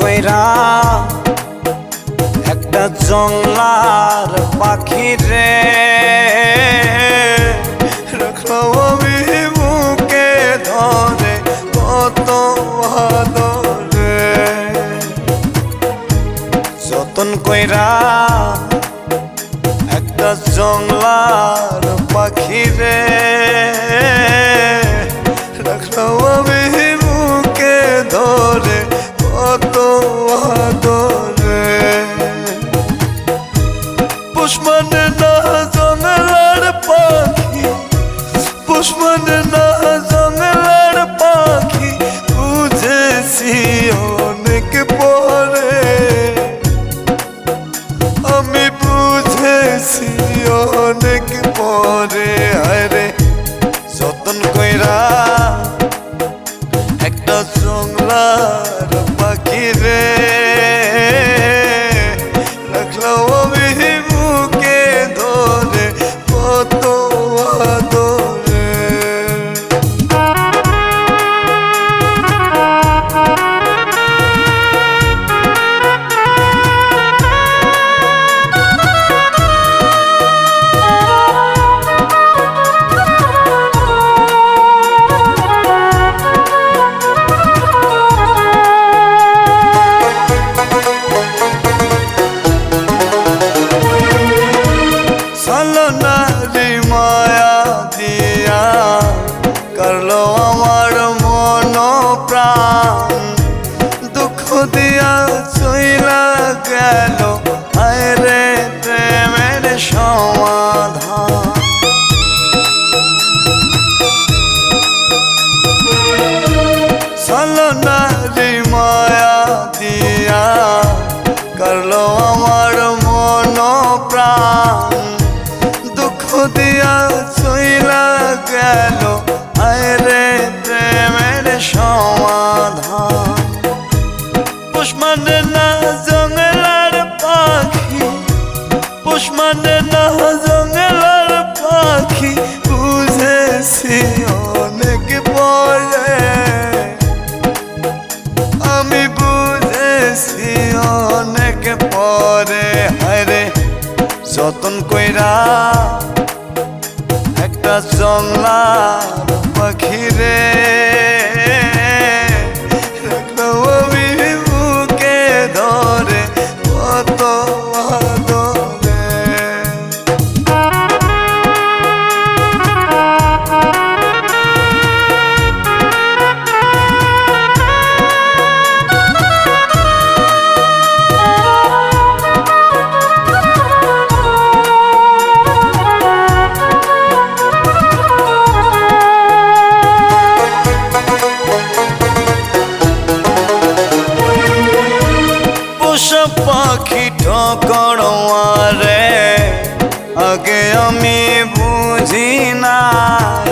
কইরা একটা জংলার পাখি রে রাখলাম আমি বুকে ধরে কত আদরে যতন কইরা একটা জংলার পাখি রে রাখলাম আমি বুকে ধরে কত আদরে পোষ মানে না জংলার পাখি পোষ মানে না জংলার পাখি বুঝেছি অনেক পরে আমি বুঝেছি অনেক পরে আরে যতন কইরা একটা জংলার পাখি রে রাখলাম আমি বুকে ধরে কত আদরে মায়া দিয়া করলো আমার মন প্রাণ দুঃখ দিয়া চইলা গেল আরে প্রেমের সমাধান ছলনারি মায়া দিয়া করলো আমার মন প্রাণ দুঃখ দিয়া চইলা গেল আরে প্রেমের সমাধান পোষ মানে না জংলার পাখি পোষ মানে না জংলার পাখি বুঝেছি অনেক পরে আমি বুঝেছি অনেক পরে হায়রে যতন কইরা একটা জংলার পাখি রে রাখলাম আমি বুকে ধরে কত আদরে পাখি ঠকড়ে আগে আমি বুঝি নাই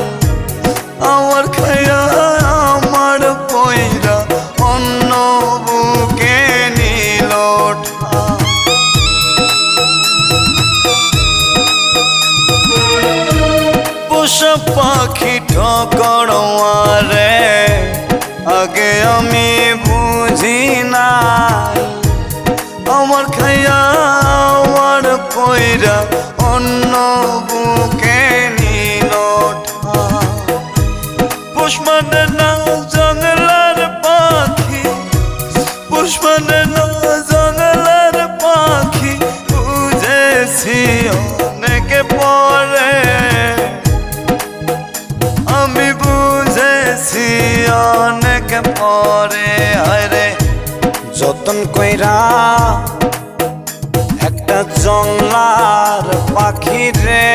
আমার খায়া আমার পয়রা অন্য বুকে নিল পোষা পাখি ঠকড়ে আগে আমি বুঝি নাই আমার খাইয়া আমার পয়রা অন্য বুকে নিল পোষ মানে না জংলার পাখি পোষ মানে না জংলার পাখি বুঝেছি অনেক পরে আমি বুঝেছি অনেক পরে আরে যতন কইরা একটা জংলার পাখি রে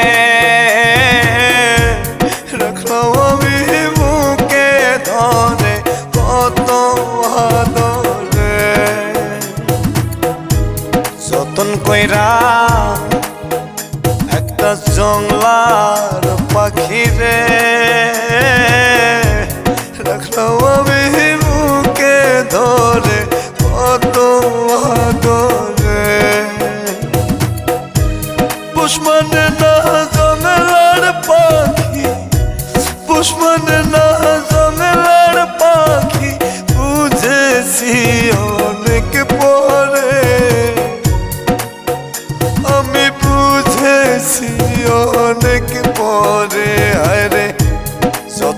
রাখলাম আমি বুকে ধরে কত আদরে যতন কইরা একটা জংলার পাখি রে রাখলাম আমি বুকে ধরে কত আদরে পোষ মানে না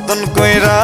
যতন কইরা